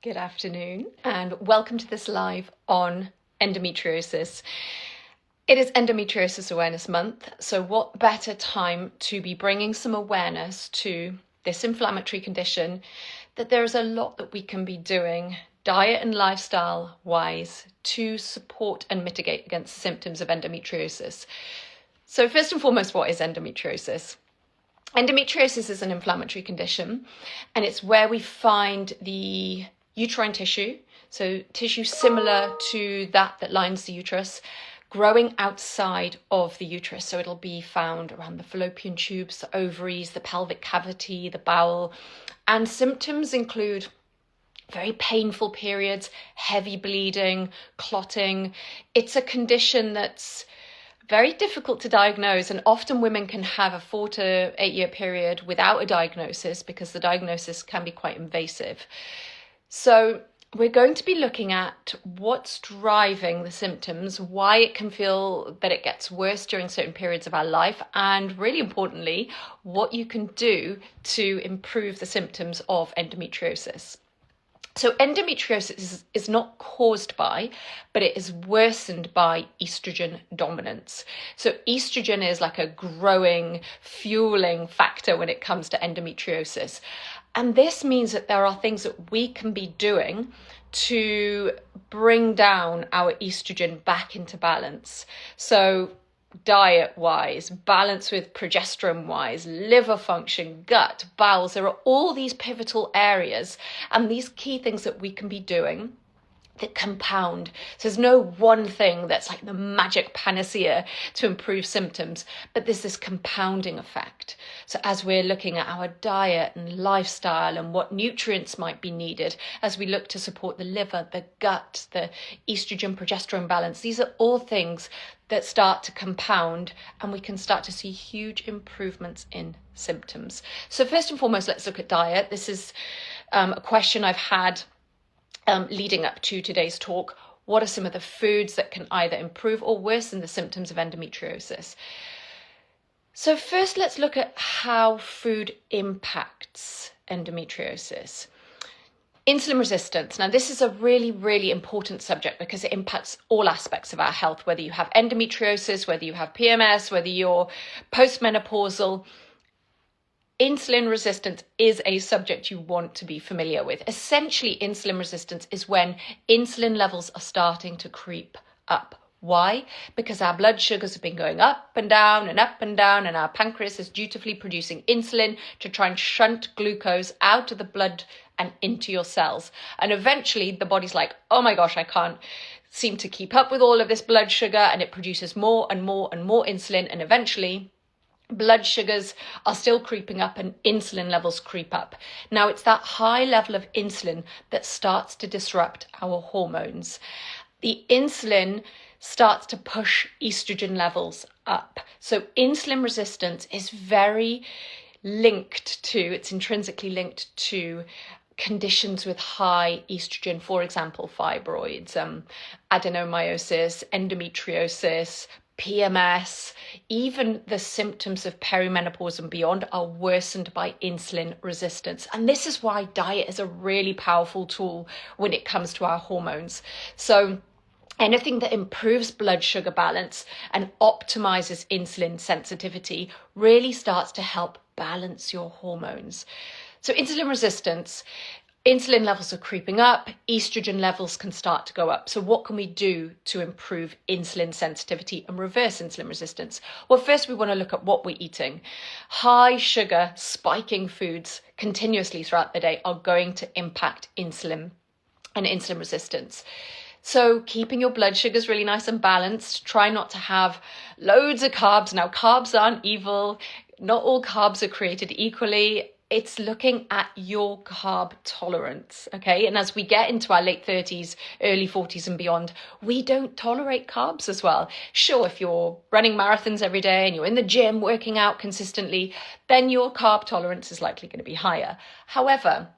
Good afternoon and welcome to this live on endometriosis. It is Endometriosis Awareness Month, so what better time to be bringing some awareness to this inflammatory condition, that there is a lot that we can be doing diet and lifestyle wise to support and mitigate against the symptoms of endometriosis. So first and foremost, what is endometriosis? Endometriosis is an inflammatory condition, and it's where we find the uterine tissue, so tissue similar to that lines the uterus, growing outside of the uterus. So it'll be found around the fallopian tubes, the ovaries, the pelvic cavity, the bowel. And symptoms include very painful periods, heavy bleeding, clotting. It's a condition that's very difficult to diagnose, and often women can have a 4 to 8 year period without a diagnosis because the diagnosis can be quite invasive. So we're going to be looking at what's driving the symptoms, why it can feel that it gets worse during certain periods of our life, and really importantly, what you can do to improve the symptoms of endometriosis. So endometriosis is not caused by, but it is worsened by estrogen dominance. So estrogen is like a growing, fueling factor when it comes to endometriosis. And this means that there are things that we can be doing to bring down our estrogen back into balance. So diet-wise, balance with progesterone-wise, liver function, gut, bowels, there are all these pivotal areas and these key things that we can be doing that compound. So there's no one thing that's like the magic panacea to improve symptoms, but there's this compounding effect. So as we're looking at our diet and lifestyle and what nutrients might be needed, as we look to support the liver, the gut, the estrogen progesterone balance, these are all things that start to compound, and we can start to see huge improvements in symptoms. So first and foremost, let's look at diet. This is a question I've had leading up to today's talk. What are some of the foods that can either improve or worsen the symptoms of endometriosis? So first, let's look at how food impacts endometriosis. Insulin resistance. Now, this is a really, really important subject because it impacts all aspects of our health, whether you have endometriosis, whether you have PMS, whether you're postmenopausal. Insulin resistance is a subject you want to be familiar with. Essentially, insulin resistance is when insulin levels are starting to creep up. Why? Because our blood sugars have been going up and down and up and down, and our pancreas is dutifully producing insulin to try and shunt glucose out of the blood and into your cells. And eventually the body's like, oh my gosh, I can't seem to keep up with all of this blood sugar, and it produces more and more and more insulin, and eventually blood sugars are still creeping up and insulin levels creep up. Now, it's that high level of insulin that starts to disrupt our hormones. The insulin starts to push estrogen levels up. So insulin resistance is very it's intrinsically linked to conditions with high estrogen, for example, fibroids, adenomyosis, endometriosis, PMS, even the symptoms of perimenopause and beyond are worsened by insulin resistance. And this is why diet is a really powerful tool when it comes to our hormones. So anything that improves blood sugar balance and optimizes insulin sensitivity really starts to help balance your hormones. So insulin resistance, insulin levels are creeping up, estrogen levels can start to go up. So what can we do to improve insulin sensitivity and reverse insulin resistance? Well, first we want to look at what we're eating. High sugar, spiking foods continuously throughout the day are going to impact insulin and insulin resistance. So keeping your blood sugars really nice and balanced. Try not to have loads of carbs. Now, carbs aren't evil. Not all carbs are created equally. It's looking at your carb tolerance, okay? And as we get into our late 30s, early 40s and beyond, we don't tolerate carbs as well. Sure, if you're running marathons every day and you're in the gym working out consistently, then your carb tolerance is likely going to be higher. However,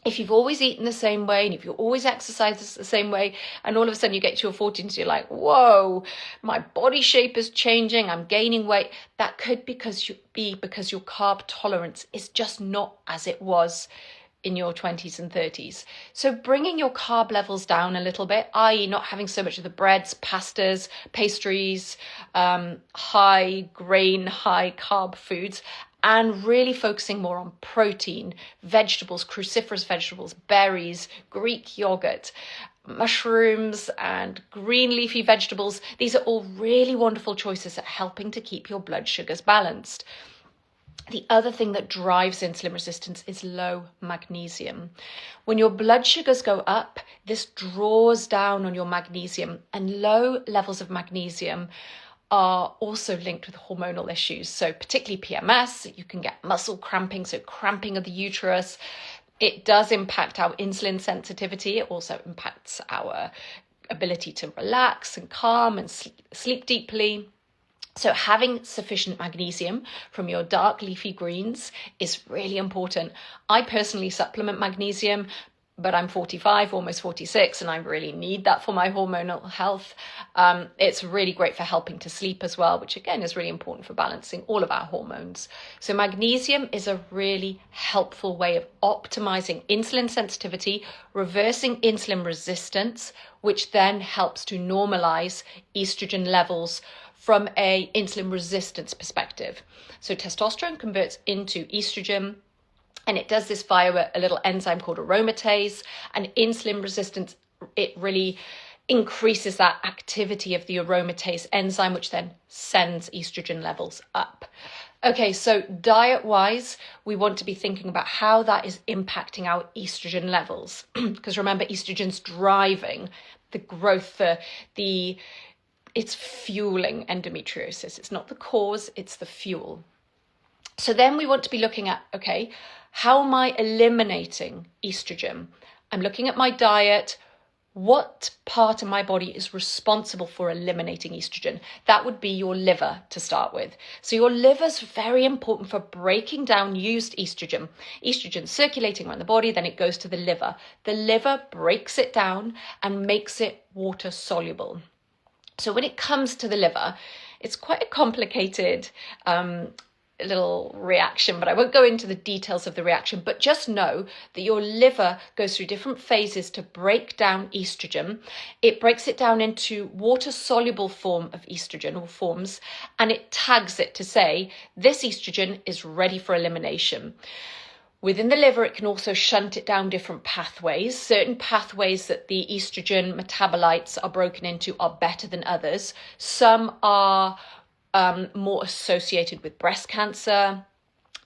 if you've always eaten the same way and if you always exercise the same way, and all of a sudden you get to your 40s and you're like, whoa, my body shape is changing, I'm gaining weight, that could be because your carb tolerance is just not as it was in your 20s and 30s. So bringing your carb levels down a little bit, i.e. not having so much of the breads, pastas, pastries, high grain, high carb foods, and really focusing more on protein, vegetables, cruciferous vegetables, berries, Greek yogurt, mushrooms, and green leafy vegetables. These are all really wonderful choices at helping to keep your blood sugars balanced. The other thing that drives insulin resistance is low magnesium. When your blood sugars go up, this draws down on your magnesium, and low levels of magnesium are also linked with hormonal issues. So particularly PMS, you can get muscle cramping, so cramping of the uterus. It does impact our insulin sensitivity. It also impacts our ability to relax and calm and sleep deeply. So having sufficient magnesium from your dark leafy greens is really important. I personally supplement magnesium, but I'm 45, almost 46, and I really need that for my hormonal health. It's really great for helping to sleep as well, which again is really important for balancing all of our hormones. So magnesium is a really helpful way of optimizing insulin sensitivity, reversing insulin resistance, which then helps to normalize estrogen levels from a insulin resistance perspective. So testosterone converts into estrogen, and it does this via a little enzyme called aromatase. And insulin resistance, it really increases that activity of the aromatase enzyme, which then sends estrogen levels up. Okay, so diet-wise, we want to be thinking about how that is impacting our estrogen levels. Because remember, estrogen's driving the growth, it's fueling endometriosis. It's not the cause, it's the fuel. So then we want to be looking at, okay, how am I eliminating estrogen? I'm looking at my diet. What part of my body is responsible for eliminating estrogen? That would be your liver to start with. So your liver's very important for breaking down used estrogen. Estrogen circulating around the body, then it goes to the liver. The liver breaks it down and makes it water soluble. So when it comes to the liver, it's quite a complicated little reaction, but I won't go into the details of the reaction, but just know that your liver goes through different phases to break down estrogen. It breaks it down into water-soluble form of estrogen or forms, and it tags it to say, this estrogen is ready for elimination. Within the liver, it can also shunt it down different pathways. Certain pathways that the estrogen metabolites are broken into are better than others. Some are more associated with breast cancer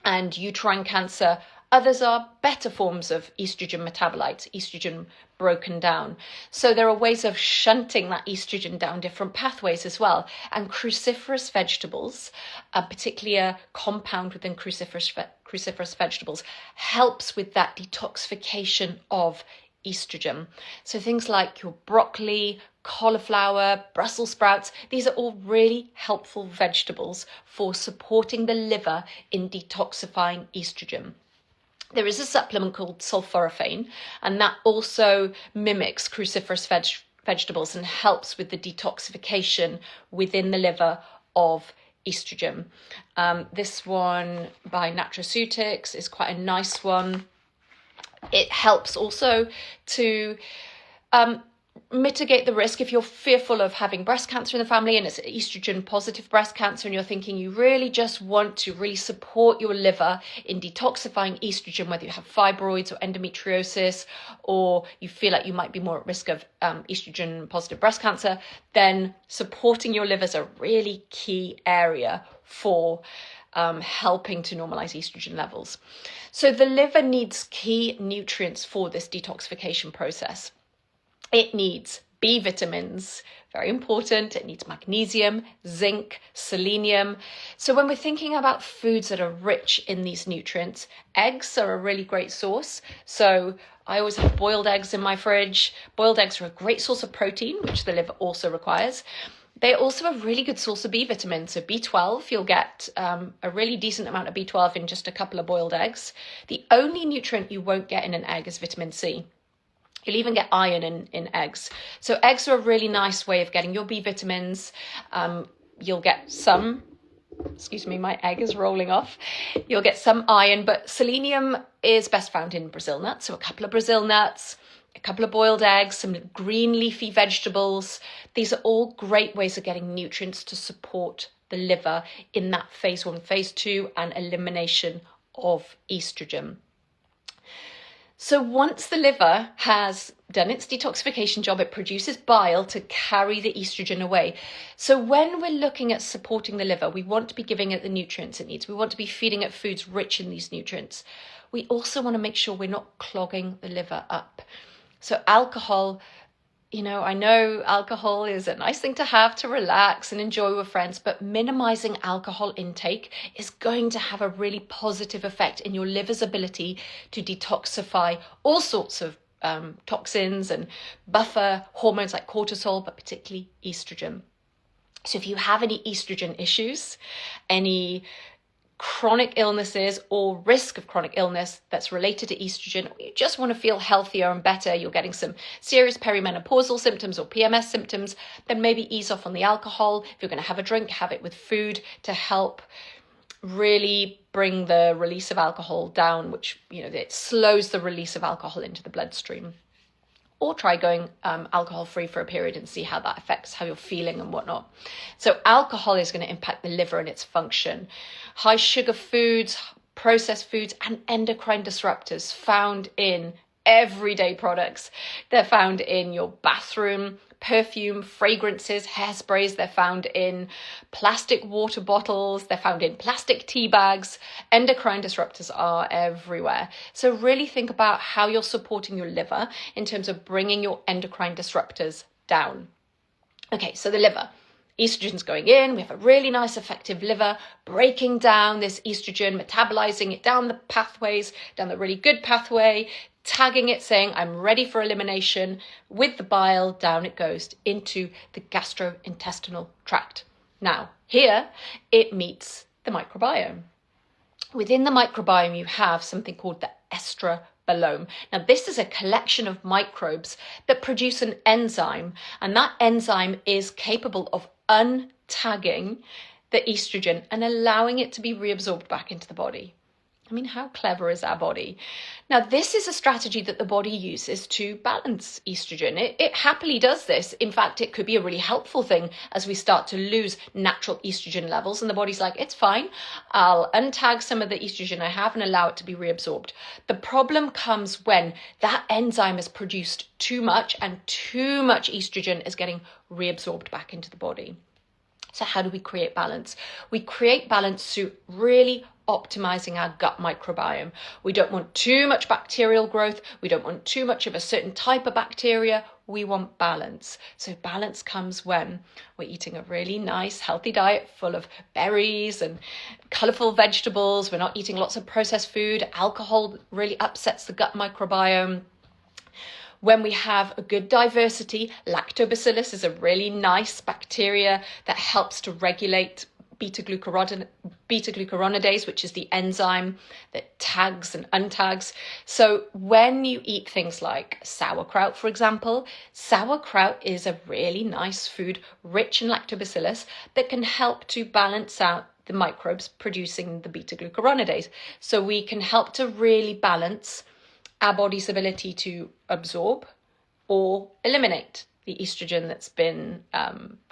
and uterine cancer. Others are better forms of estrogen metabolites, estrogen broken down. So there are ways of shunting that estrogen down different pathways as well. And cruciferous vegetables, particularly a compound within cruciferous vegetables, helps with that detoxification of estrogen. So things like your broccoli, cauliflower, Brussels sprouts, these are all really helpful vegetables for supporting the liver in detoxifying estrogen. There is a supplement called sulforaphane, and that also mimics cruciferous vegetables and helps with the detoxification within the liver of estrogen. This one by Natraceutics is quite a nice one. It helps also to mitigate the risk if you're fearful of having breast cancer in the family and it's estrogen positive breast cancer and you're thinking you really just want to really support your liver in detoxifying estrogen, whether you have fibroids or endometriosis or you feel like you might be more at risk of estrogen positive breast cancer, then supporting your liver is a really key area for helping to normalize estrogen levels. So the liver needs key nutrients for this detoxification process. It needs B vitamins, very important. It needs magnesium, zinc, selenium. So when we're thinking about foods that are rich in these nutrients, eggs are a really great source. So I always have boiled eggs in my fridge. Boiled eggs are a great source of protein, which the liver also requires. They're also a really good source of B vitamins. So B12, you'll get a really decent amount of B12 in just a couple of boiled eggs. The only nutrient you won't get in an egg is vitamin C. You'll even get iron in eggs. So eggs are a really nice way of getting your B vitamins. You'll get some excuse me, my egg is rolling off. You'll get some iron, but selenium is best found in Brazil nuts. So a couple of Brazil nuts, a couple of boiled eggs, some green leafy vegetables. These are all great ways of getting nutrients to support the liver in that phase 1, phase 2, and elimination of estrogen. So once the liver has done its detoxification job, it produces bile to carry the estrogen away. So when we're looking at supporting the liver, we want to be giving it the nutrients it needs. We want to be feeding it foods rich in these nutrients. We also want to make sure we're not clogging the liver up. So alcohol, I know alcohol is a nice thing to have to relax and enjoy with friends, but minimizing alcohol intake is going to have a really positive effect in your liver's ability to detoxify all sorts of toxins and buffer hormones like cortisol, but particularly estrogen. So if you have any estrogen issues, any chronic illnesses or risk of chronic illness that's related to estrogen, or you just want to feel healthier and better, you're getting some serious perimenopausal symptoms or PMS symptoms, then maybe ease off on the alcohol. If you're going to have a drink, have it with food to help really bring the release of alcohol down, which, it slows the release of alcohol into the bloodstream. Or try going alcohol-free for a period and see how that affects how you're feeling and whatnot. So alcohol is going to impact the liver and its function. High sugar foods, processed foods, and endocrine disruptors found in everyday products. They're found in your bathroom, perfume, fragrances, hairsprays. They're found in plastic water bottles. They're found in plastic tea bags. Endocrine disruptors are everywhere. So really think about how you're supporting your liver in terms of bringing your endocrine disruptors down. Okay, so the liver. Estrogen's going in. We have a really nice effective liver breaking down this estrogen, metabolizing it down the pathways, down the really good pathway, tagging it, saying, I'm ready for elimination. With the bile, down it goes into the gastrointestinal tract. Now, here it meets the microbiome. Within the microbiome, you have something called the estrobolome. Now, this is a collection of microbes that produce an enzyme, and that enzyme is capable of untagging the estrogen and allowing it to be reabsorbed back into the body. I mean, how clever is our body? Now, this is a strategy that the body uses to balance estrogen. It happily does this. In fact, it could be a really helpful thing as we start to lose natural estrogen levels. And the body's like, it's fine. I'll untag some of the estrogen I have and allow it to be reabsorbed. The problem comes when that enzyme is produced too much and too much estrogen is getting reabsorbed back into the body. So how do we create balance? We create balance through really optimizing our gut microbiome. We don't want too much bacterial growth. We don't want too much of a certain type of bacteria. We want balance. So balance comes when we're eating a really nice, healthy diet full of berries and colorful vegetables. We're not eating lots of processed food. Alcohol really upsets the gut microbiome. When we have a good diversity, lactobacillus is a really nice bacteria that helps to regulate beta-glucuronidase, which is the enzyme that tags and untags. So when you eat things like sauerkraut, for example, sauerkraut is a really nice food rich in lactobacillus that can help to balance out the microbes producing the beta-glucuronidase. So we can help to really balance our body's ability to absorb or eliminate the estrogen that's been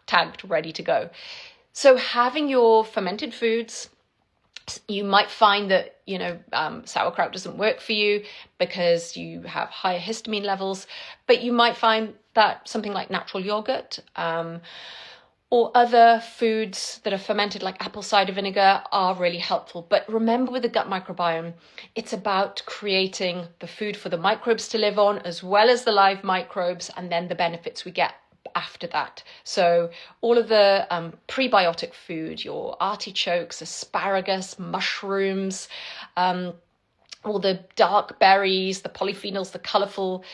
tagged ready to go. So having your fermented foods, you might find that, sauerkraut doesn't work for you because you have higher histamine levels, but you might find that something like natural yogurt or other foods that are fermented like apple cider vinegar are really helpful. But remember, with the gut microbiome, it's about creating the food for the microbes to live on as well as the live microbes, and then the benefits we get after that. So all of the prebiotic food, your artichokes, asparagus, mushrooms, all the dark berries, the polyphenols, the colorful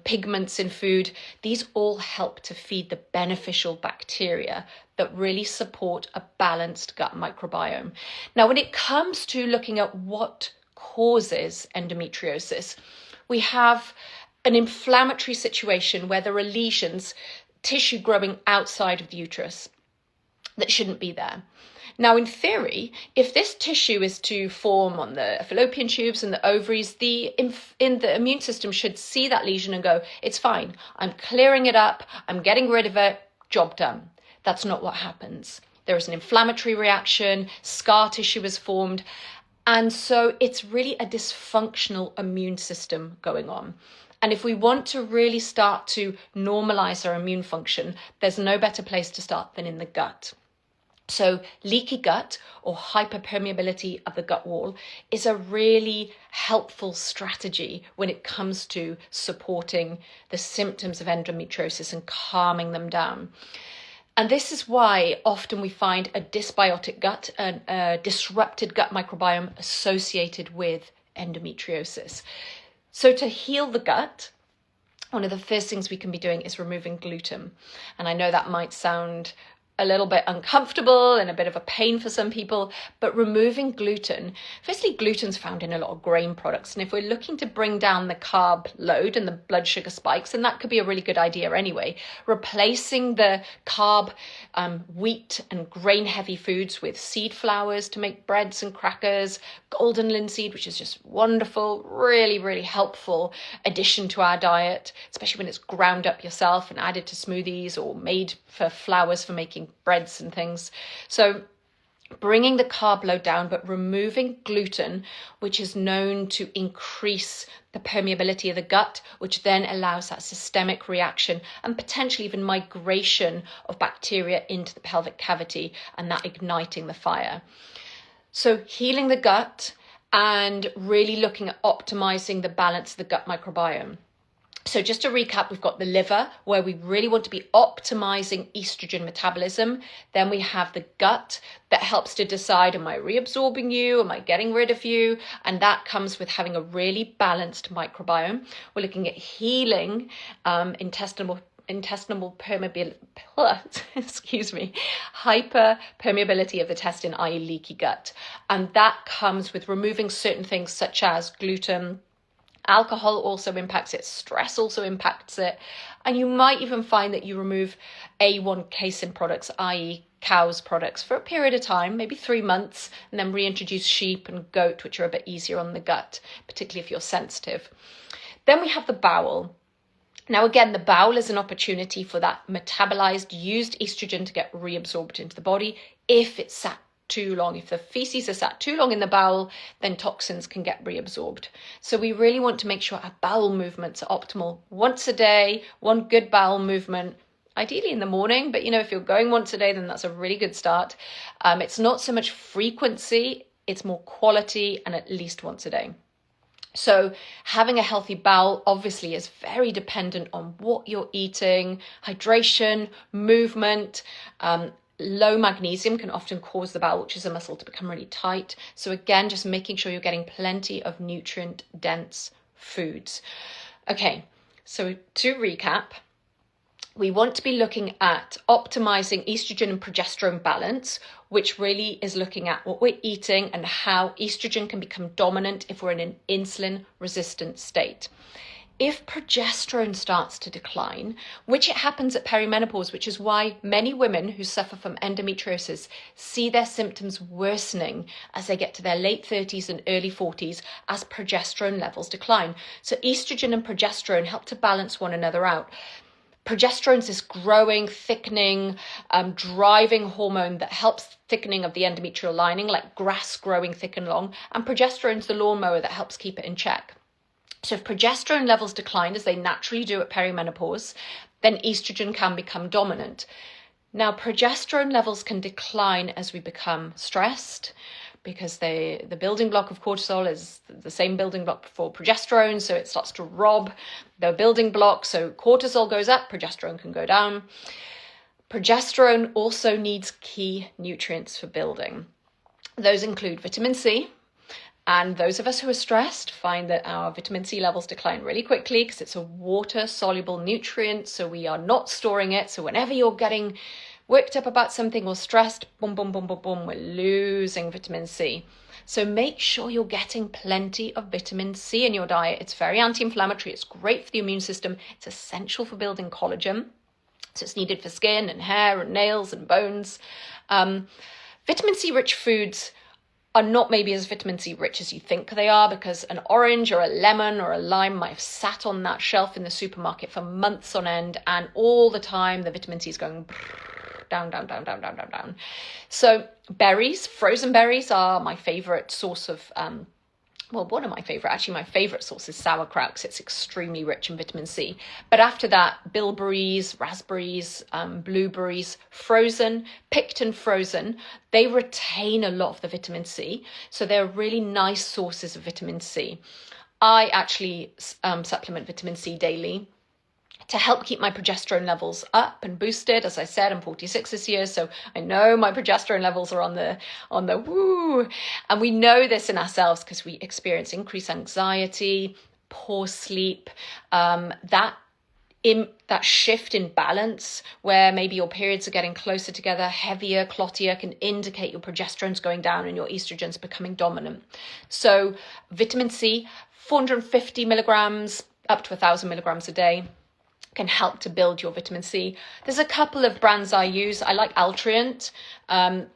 pigments in food, these all help to feed the beneficial bacteria that really support a balanced gut microbiome. Now, when it comes to looking at what causes endometriosis, we have an inflammatory situation where there are lesions, tissue growing outside of the uterus that shouldn't be there. Now, in theory, if this tissue is to form on the fallopian tubes and the ovaries, the immune system should see that lesion and go, it's fine, I'm clearing it up, I'm getting rid of it, job done. That's not what happens. There is an inflammatory reaction, scar tissue is formed, and so it's really a dysfunctional immune system going on. And if we want to really start to normalize our immune function, there's no better place to start than in the gut. So leaky gut or hyperpermeability of the gut wall is a really helpful strategy when it comes to supporting the symptoms of endometriosis and calming them down. And this is why often we find a dysbiotic gut, a disrupted gut microbiome associated with endometriosis. So to heal the gut, one of the first things we can be doing is removing gluten. And I know that might sound a little bit uncomfortable and a bit of a pain for some people, but removing gluten, firstly, gluten's found in a lot of grain products. And if we're looking to bring down the carb load and the blood sugar spikes, then that could be a really good idea anyway. Replacing the carb, wheat and grain heavy foods with seed flours to make breads and crackers, golden linseed, which is just wonderful, really, really helpful addition to our diet, especially when it's ground up yourself and added to smoothies or made for flours for making breads and things. So bringing the carb load down, but removing gluten, which is known to increase the permeability of the gut, which then allows that systemic reaction and potentially even migration of bacteria into the pelvic cavity and that igniting the fire. So healing the gut and really looking at optimizing the balance of the gut microbiome. So just to recap, we've got the liver, where we really want to be optimizing estrogen metabolism. Then we have the gut that helps to decide, am I reabsorbing you? Am I getting rid of you? And that comes with having a really balanced microbiome. We're looking at healing intestinal permeability, hyperpermeability of the intestine, i.e. leaky gut. And that comes with removing certain things such as gluten. Alcohol also impacts it, stress also impacts it, and you might even find that you remove A1 casein products, i.e. cow's products, for a period of time, maybe 3 months, and then reintroduce sheep and goat, which are a bit easier on the gut, particularly if you're sensitive. Then we have the bowel. Now again, the bowel is an opportunity for that metabolized, used estrogen to get reabsorbed into the body if it's sat too long. If the feces are sat too long in the bowel, then toxins can get reabsorbed. So we really want to make sure our bowel movements are optimal. Once a day, one good bowel movement, ideally in the morning, but if you're going once a day, then that's a really good start. It's not so much frequency, it's more quality, and at least once a day. So having a healthy bowel obviously is very dependent on what you're eating, hydration, movement. Low magnesium can often cause the bowel, which is a muscle, to become really tight. So again, just making sure you're getting plenty of nutrient-dense foods. Okay, so to recap, we want to be looking at optimizing estrogen and progesterone balance, which really is looking at what we're eating and how estrogen can become dominant if we're in an insulin-resistant state. If progesterone starts to decline, which it happens at perimenopause, which is why many women who suffer from endometriosis see their symptoms worsening as they get to their late 30s and early 40s as progesterone levels decline. So estrogen and progesterone help to balance one another out. Progesterone is this growing, thickening, driving hormone that helps thickening of the endometrial lining, like grass growing thick and long. And progesterone is the lawnmower that helps keep it in check. So if progesterone levels decline, as they naturally do at perimenopause, then estrogen can become dominant. Now, progesterone levels can decline as we become stressed, because the building block of cortisol is the same building block for progesterone, so it starts to rob the building block. So cortisol goes up, progesterone can go down. Progesterone also needs key nutrients for building. Those include vitamin C. And those of us who are stressed find that our vitamin C levels decline really quickly because it's a water-soluble nutrient, so we are not storing it. So whenever you're getting worked up about something or stressed, boom, boom, boom, boom, boom, we're losing vitamin C. So make sure you're getting plenty of vitamin C in your diet. It's very anti-inflammatory. It's great for the immune system. It's essential for building collagen. So it's needed for skin and hair and nails and bones. Vitamin C rich foods are not maybe as vitamin C rich as you think they are, because an orange or a lemon or a lime might have sat on that shelf in the supermarket for months on end, and all the time the vitamin C is going down, down, down, down, down, down, down. So berries, frozen berries, are my favorite source of well, one of my favorite, actually my favorite source is sauerkraut, because it's extremely rich in vitamin C. But after that, bilberries, raspberries, blueberries, frozen, picked and frozen, they retain a lot of the vitamin C. So they're really nice sources of vitamin C. I actually supplement vitamin C daily to help keep my progesterone levels up and boosted. As I said, I'm 46 this year, so I know my progesterone levels are on the woo. And we know this in ourselves because we experience increased anxiety, poor sleep, that shift in balance where maybe your periods are getting closer together, heavier, clottier, can indicate your progesterone's going down and your estrogen's becoming dominant. So vitamin C, 450 milligrams up to 1,000 milligrams a day, can help to build your vitamin C. There's a couple of brands I use. I like Altriant.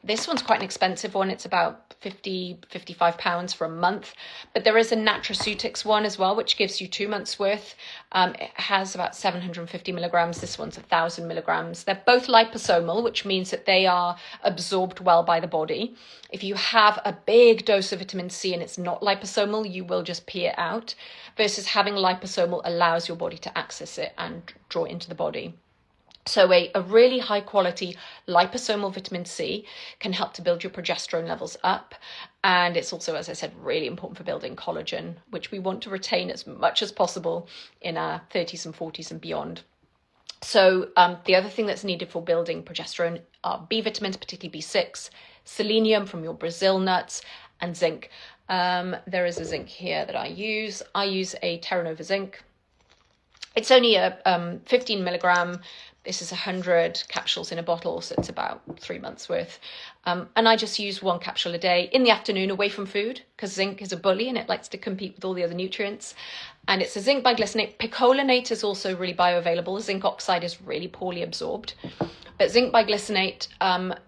This one's quite an expensive one. It's about £55 for a month. But there is a Natraceutics one as well, which gives you 2 months worth. It has about 750 milligrams. This one's 1,000 milligrams. They're both liposomal, which means that they are absorbed well by the body. If you have a big dose of vitamin C and it's not liposomal, you will just pee it out, versus having liposomal allows your body to access it and draw it into the body. So a really high quality liposomal vitamin C can help to build your progesterone levels up. And it's also, as I said, really important for building collagen, which we want to retain as much as possible in our 30s and 40s and beyond. So the other thing that's needed for building progesterone are B vitamins, particularly B6, selenium from your Brazil nuts, and zinc. There is a zinc here that I use. I use a Terra Nova zinc. It's only a 15 milligram. This is 100 capsules in a bottle, so it's about 3 months worth. And I just use 1 capsule a day in the afternoon away from food, because zinc is a bully and it likes to compete with all the other nutrients. And it's a zinc biglycinate. Picolinate is also really bioavailable. Zinc oxide is really poorly absorbed. But zinc biglycinate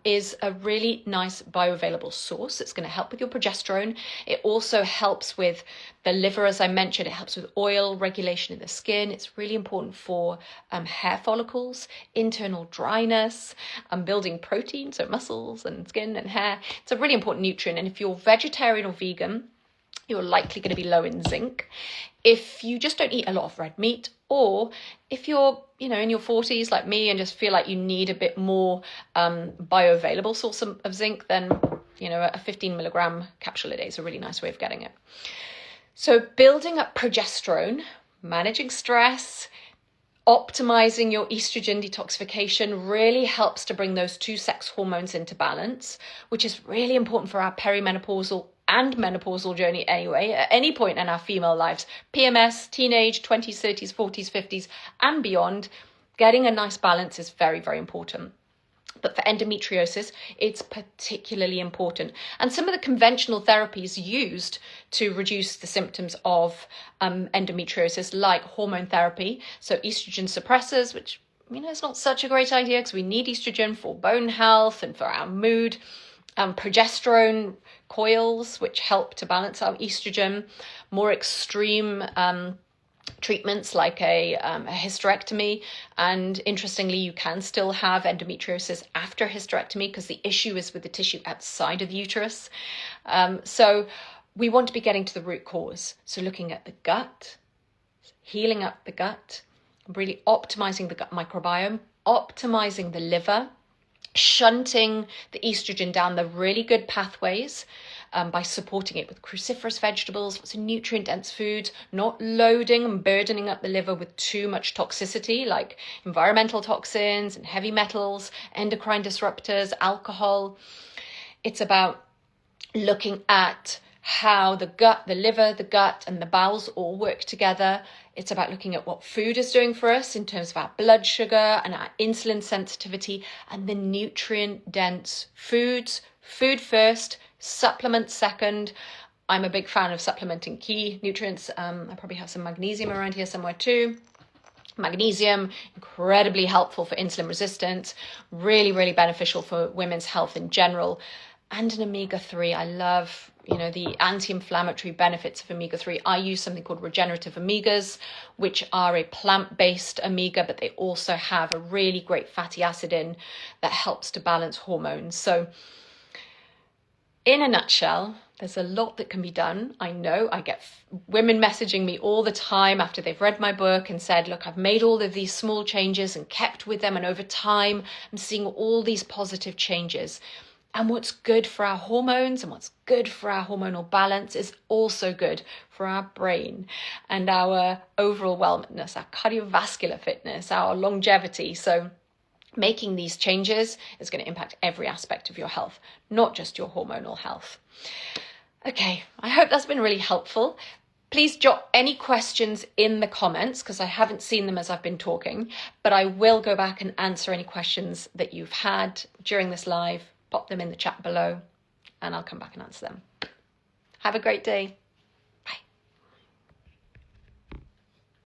is a really nice bioavailable source. It's going to help with your progesterone. It also helps with the liver, as I mentioned. It helps with oil regulation in the skin. It's really important for hair follicles, internal dryness, building protein, so muscles and skin and hair. It's a really important nutrient. And if you're vegetarian or vegan, you're likely going to be low in zinc. If you just don't eat a lot of red meat, or if you're, in your 40s like me and just feel like you need a bit more bioavailable source of zinc, then, a 15 milligram capsule a day is a really nice way of getting it. So building up progesterone, managing stress, optimizing your estrogen detoxification really helps to bring those 2 sex hormones into balance, which is really important for our perimenopausal and menopausal journey anyway, at any point in our female lives. PMS, teenage, 20s, 30s, 40s, 50s, and beyond, getting a nice balance is very, very important. But for endometriosis, it's particularly important. And some of the conventional therapies used to reduce the symptoms of endometriosis, like hormone therapy, so estrogen suppressors, which it's not such a great idea because we need estrogen for bone health and for our mood. Progesterone coils, which help to balance our estrogen. More extreme treatments like a hysterectomy. And interestingly, you can still have endometriosis after hysterectomy because the issue is with the tissue outside of the uterus. So we want to be getting to the root cause. So looking at the gut, healing up the gut, really optimizing the gut microbiome, optimizing the liver, shunting the estrogen down the really good pathways by supporting it with cruciferous vegetables, lots of nutrient-dense foods, not loading and burdening up the liver with too much toxicity like environmental toxins and heavy metals, endocrine disruptors, alcohol. It's about looking at how the gut, the liver, the gut, and the bowels all work together. It's about looking at what food is doing for us in terms of our blood sugar and our insulin sensitivity, and the nutrient-dense foods. Food first, supplements second. I'm a big fan of supplementing key nutrients. I probably have some magnesium around here somewhere too. Magnesium, incredibly helpful for insulin resistance, really, really beneficial for women's health in general. and an omega-3. I love, the anti-inflammatory benefits of omega-3. I use something called regenerative omegas, which are a plant-based omega, but they also have a really great fatty acid in that helps to balance hormones. So in a nutshell, there's a lot that can be done. I know I get women messaging me all the time after they've read my book and said, look, I've made all of these small changes and kept with them, and over time I'm seeing all these positive changes. And what's good for our hormones and what's good for our hormonal balance is also good for our brain and our overall wellness, our cardiovascular fitness, our longevity. So making these changes is going to impact every aspect of your health, not just your hormonal health. Okay, I hope that's been really helpful. Please jot any questions in the comments because I haven't seen them as I've been talking, but I will go back and answer any questions that you've had during this live. Pop them in the chat below and I'll come back and answer them. Have a great day.